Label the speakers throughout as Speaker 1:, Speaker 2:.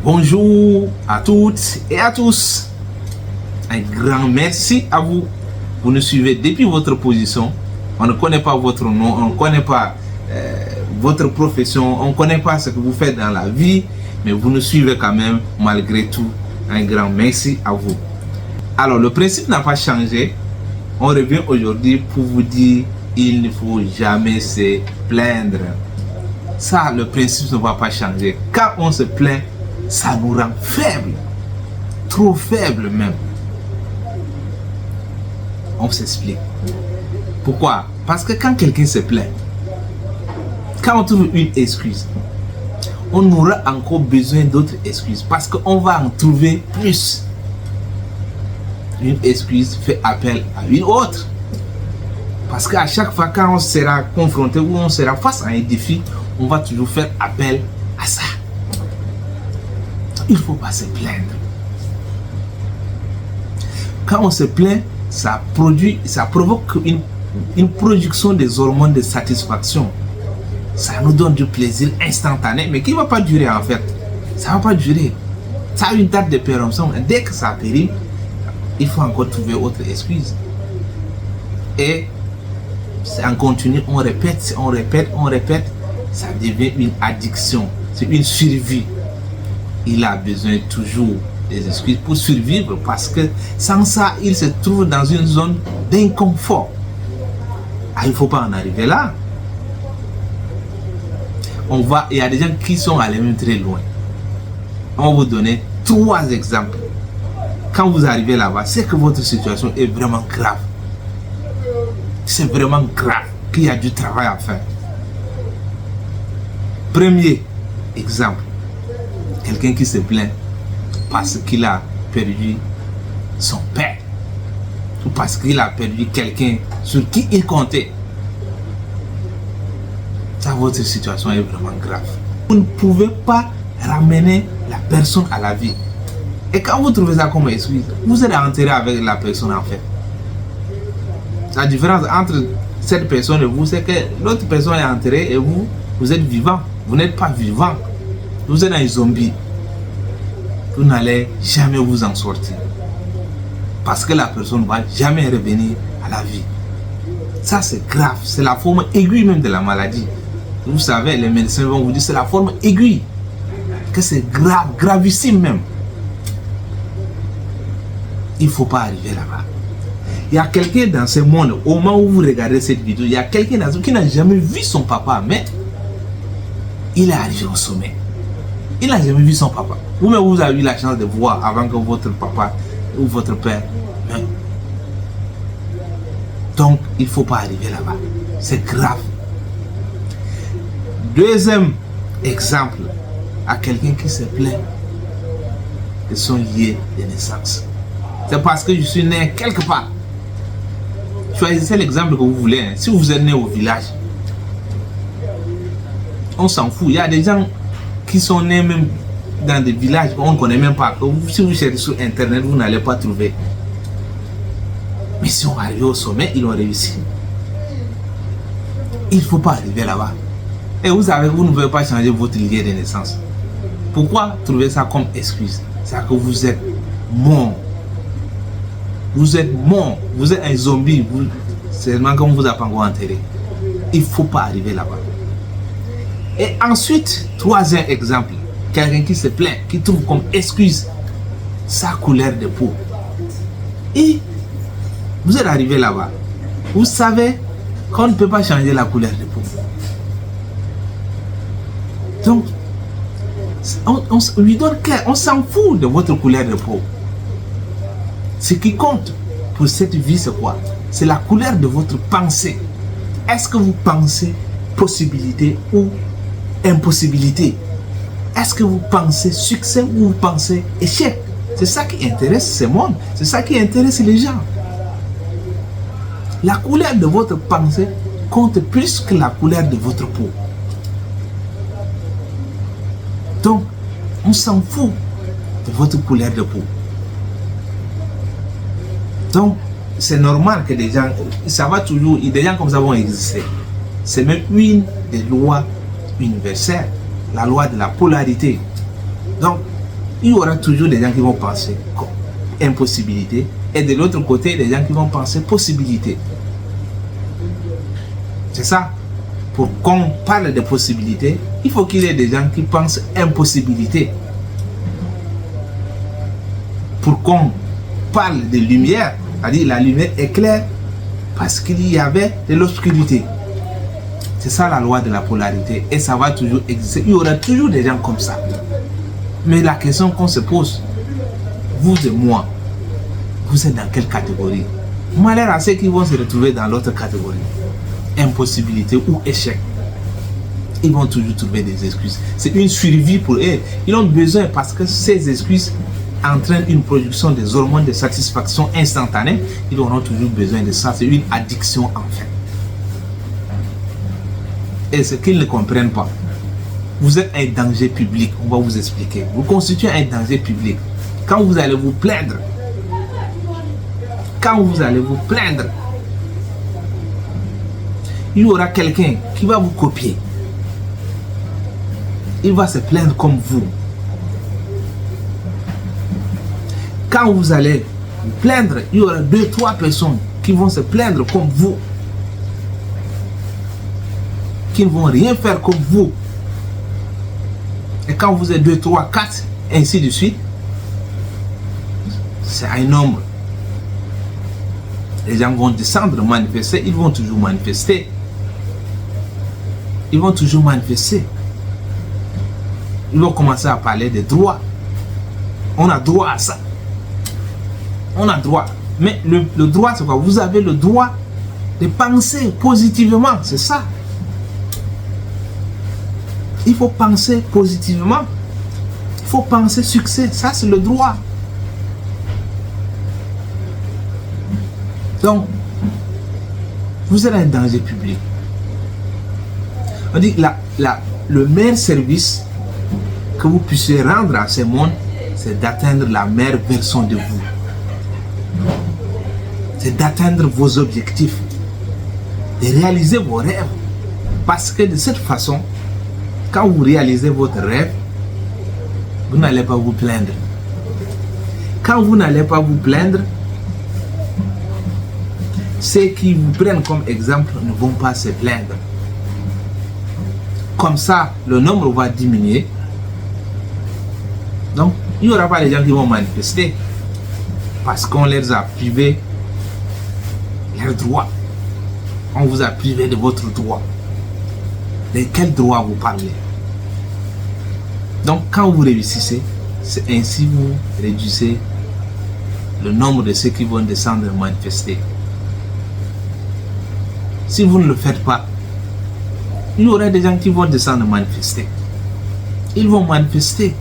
Speaker 1: Bonjour à toutes et à tous. Un grand merci à vous. Vous nous suivez depuis votre position. On ne connaît pas votre nom, on ne connaît pas votre profession, on ne connaît pas ce que vous faites dans la vie, mais vous nous suivez quand même malgré tout. Un grand merci à vous. Alors, le principe n'a pas changé. On revient aujourd'hui pour vous dire il ne faut jamais se plaindre. Ça, le principe ne va pas changer. Quand on se plaint, ça nous rend faibles. Trop faibles même. On s'explique. Pourquoi? Parce que quand quelqu'un se plaint, quand on trouve une excuse, on aura encore besoin d'autres excuses parce qu'on va en trouver plus. Une excuse fait appel à une autre. Parce qu'à chaque fois quand on sera confronté ou on sera face à un défi, on va toujours faire appel à ça. Il ne faut pas se plaindre. Quand on se plaint, ça provoque une production des hormones de satisfaction. Ça nous donne du plaisir instantané, mais qui ne va pas durer en fait. Ça ne va pas durer. Ça a une date de péremption. Dès que ça périt, il faut encore trouver autre excuse. Et en continu, on répète, ça devient une addiction. C'est une survie. Il a besoin toujours des excuses pour survivre parce que sans ça, il se trouve dans une zone d'inconfort. Il ne faut pas en arriver là. Il y a des gens qui sont allés même très loin. On va vous donner 3 exemples. Quand vous arrivez là-bas, c'est que votre situation est vraiment grave. C'est vraiment grave qu'il y a du travail à faire. Premier exemple, quelqu'un qui se plaint parce qu'il a perdu son père ou parce qu'il a perdu quelqu'un sur qui il comptait. Ça, votre situation est vraiment grave. Vous ne pouvez pas ramener la personne à la vie. Et quand vous trouvez ça comme excuse, vous êtes enterré avec la personne en fait. La différence entre cette personne et vous, c'est que l'autre personne est enterrée et vous êtes vivant. Vous n'êtes pas vivant. Vous êtes un zombie. Vous n'allez jamais vous en sortir. Parce que la personne ne va jamais revenir à la vie. Ça, c'est grave. C'est la forme aiguë même de la maladie. Vous savez, les médecins vont vous dire que c'est la forme aiguë. Que c'est grave, gravissime même. Il ne faut pas arriver là-bas. Il y a quelqu'un dans ce monde, au moment où vous regardez cette vidéo, il y a quelqu'un dans ce monde qui n'a jamais vu son papa, mais il est arrivé au sommet. Il n'a jamais vu son papa. Vous-même, vous avez eu la chance de voir avant que votre papa ou votre père meure. Donc, il ne faut pas arriver là-bas. C'est grave. Deuxième exemple, à quelqu'un qui se plaint de son lieu de naissance. C'est parce que je suis né quelque part. Choisissez l'exemple que vous voulez. Si vous êtes né au village, on s'en fout. Il y a des gens qui sont nés même dans des villages qu'on ne connaît même pas. Si vous cherchez sur internet, vous n'allez pas trouver. Mais si on arrive au sommet, ils ont réussi. Il ne faut pas arriver là-bas. Et vous savez, vous ne pouvez pas changer votre lieu de naissance. Pourquoi trouver ça comme excuse? C'est que vous êtes mort. Vous êtes mort. Vous êtes un zombie. C'est seulement qu'on vous a pas encore enterré. Il ne faut pas arriver là-bas. Et ensuite, troisième exemple, quelqu'un qui se plaint, qui trouve comme excuse sa couleur de peau. Et vous êtes arrivé là-bas. Vous savez qu'on ne peut pas changer la couleur de peau. Donc, on lui donne cœur, on s'en fout de votre couleur de peau. Ce qui compte pour cette vie, c'est quoi? C'est la couleur de votre pensée. Est-ce que vous pensez possibilité ou impossibilité? Est-ce que vous pensez succès ou vous pensez échec? C'est ça qui intéresse ce monde. C'est ça qui intéresse les gens. La couleur de votre pensée compte plus que la couleur de votre peau. Donc, on s'en fout de votre couleur de peau. Donc, c'est normal que des gens, ça va toujours, des gens comme ça vont exister. C'est même une des lois universelles, la loi de la polarité. Donc, il y aura toujours des gens qui vont penser impossibilité, et de l'autre côté, des gens qui vont penser possibilité. C'est ça. Pour qu'on parle de possibilité, il faut qu'il y ait des gens qui pensent impossibilité. Pour qu'on parle de lumière, c'est-à-dire la lumière éclaire parce qu'il y avait de l'obscurité. C'est ça la loi de la polarité, et ça va toujours exister. Il y aura toujours des gens comme ça. Mais la question qu'on se pose, vous et moi, vous êtes dans quelle catégorie? Malheur à ceux qui vont se retrouver dans l'autre catégorie. Impossibilité ou échec. Ils vont toujours trouver des excuses. C'est une survie pour eux. Ils ont besoin, parce que ces excuses entraînent une production des hormones de satisfaction instantanée. Ils auront toujours besoin de ça. C'est une addiction en fait. Et ce qu'ils ne comprennent pas, vous êtes un danger public. On va vous expliquer. Vous constituez un danger public. Quand vous allez vous plaindre, il y aura quelqu'un qui va vous copier. Il va se plaindre comme vous. Quand vous allez vous plaindre, il y aura 2-3 personnes qui vont se plaindre comme vous, qui ne vont rien faire comme vous. Et quand vous êtes 2, 3, 4, ainsi de suite, c'est un nombre. Les gens vont descendre, manifester, ils vont toujours manifester. Ils vont toujours manifester. Ils vont commencer à parler des droits. On a droit à ça. On a droit. Mais le droit, c'est quoi? Vous avez le droit de penser positivement. C'est ça. Il faut penser positivement. Il faut penser succès. Ça, c'est le droit. Donc, vous êtes un danger public. On dit que le meilleur service que vous puissiez rendre à ce monde, c'est d'atteindre la meilleure version de vous. C'est d'atteindre vos objectifs, de réaliser vos rêves. Parce que de cette façon, quand vous réalisez votre rêve, vous n'allez pas vous plaindre. Quand vous n'allez pas vous plaindre, ceux qui vous prennent comme exemple ne vont pas se plaindre. Comme ça, le nombre va diminuer. Donc, il n'y aura pas les gens qui vont manifester parce qu'on les a privés de leurs droits. On vous a privé de votre droit. De quel droit vous parlez? Donc, quand vous réussissez, c'est ainsi que vous réduisez le nombre de ceux qui vont descendre et manifester. Si vous ne le faites pas, il y aura des gens qui vont descendre manifester. Ils vont manifester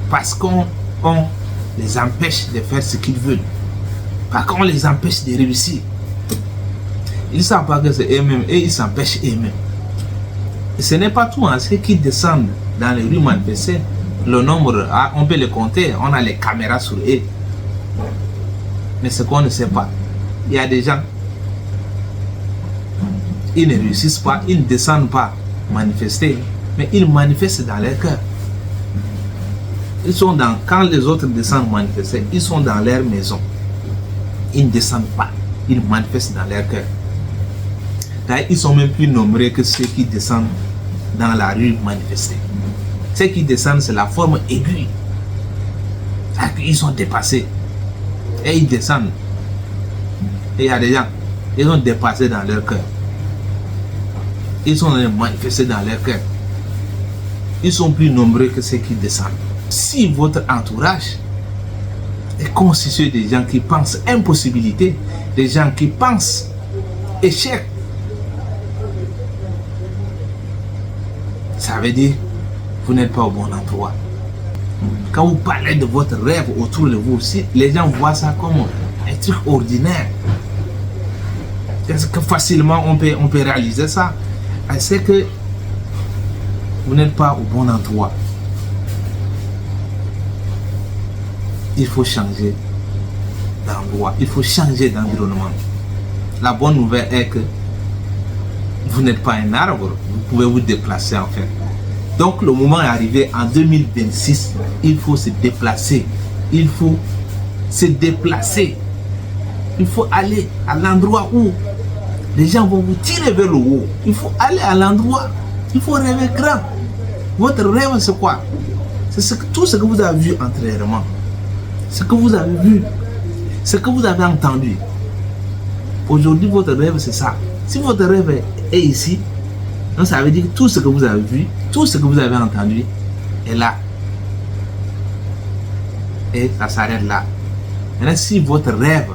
Speaker 1: parce qu'on les empêche de faire ce qu'ils veulent. Parce qu'on les empêche de réussir. Ils ne savent pas que c'est eux-mêmes et ils s'empêchent eux-mêmes. Et ce n'est pas tout, hein. Ceux qui descendent dans les rues manifester, le nombre, on peut le compter, on a les caméras sur eux. Mais ce qu'on ne sait pas, il y a des gens, ils ne réussissent pas, ils ne descendent pas manifester, mais ils manifestent dans leur cœur. Ils sont dans, quand les autres descendent manifester, ils sont dans leur maison. Ils ne descendent pas, ils manifestent dans leur cœur. D'ailleurs, ils sont même plus nombreux que ceux qui descendent dans la rue manifester. Ceux qui descendent, c'est la forme aiguë. Ils sont dépassés. Et ils descendent. Et il y a des gens, ils ont dépassé dans leur cœur. Ils sont manifestés dans leur cœur. Ils sont plus nombreux que ceux qui descendent. Si votre entourage est constitué des gens qui pensent impossibilité, des gens qui pensent échec, ça veut dire que vous n'êtes pas au bon endroit. Quand vous parlez de votre rêve autour de vous, si les gens voient ça comme un truc ordinaire, est-ce que facilement on peut réaliser ça? C'est que vous n'êtes pas au bon endroit. Il faut changer d'endroit, il faut changer d'environnement. La bonne nouvelle est que vous n'êtes pas un arbre, vous pouvez vous déplacer en fait. Donc le moment est arrivé. En 2026, il faut se déplacer. Il faut se déplacer. Il faut aller à l'endroit où les gens vont vous tirer vers le haut. Il faut aller à l'endroit. Il faut rêver grand. Votre rêve, c'est quoi? C'est tout ce que vous avez vu antérieurement. Ce que vous avez vu. Ce que vous avez entendu. Aujourd'hui, votre rêve, c'est ça. Si votre rêve est ici, donc ça veut dire que tout ce que vous avez vu, tout ce que vous avez entendu est là. Et ça s'arrête là. Maintenant, si votre rêve,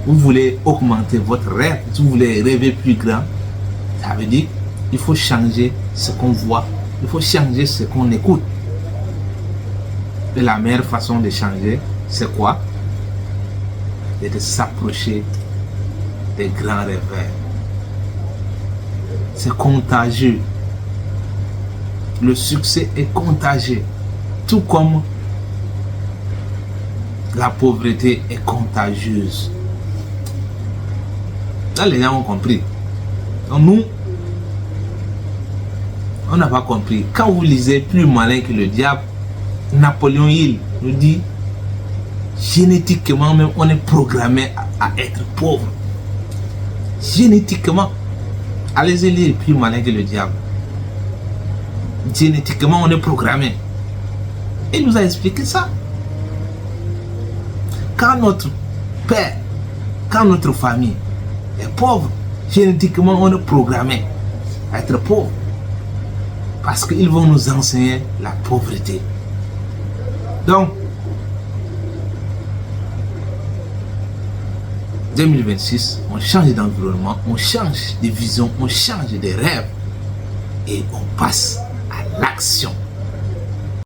Speaker 1: vous voulez augmenter votre rêve, si vous voulez rêver plus grand, ça veut dire qu'il faut changer ce qu'on voit, il faut changer ce qu'on écoute. Et la meilleure façon de changer, c'est quoi? C'est de s'approcher des grands rêveurs. C'est contagieux. Le succès est contagieux. Tout comme la pauvreté est contagieuse. Là, les gens ont compris. Donc nous, on n'a pas compris. Quand vous lisez Plus malin que le diable, Napoléon Hill nous dit génétiquement même on est programmé à être pauvre. Génétiquement. Allez-y lire Plus malin que le diable. Génétiquement on est programmé. Il nous a expliqué ça. Quand notre père, quand notre famille est pauvre, génétiquement on est programmé à être pauvre. Parce qu'ils vont nous enseigner la pauvreté. Donc, 2026, on change d'environnement, on change de vision, on change de rêve et on passe à l'action.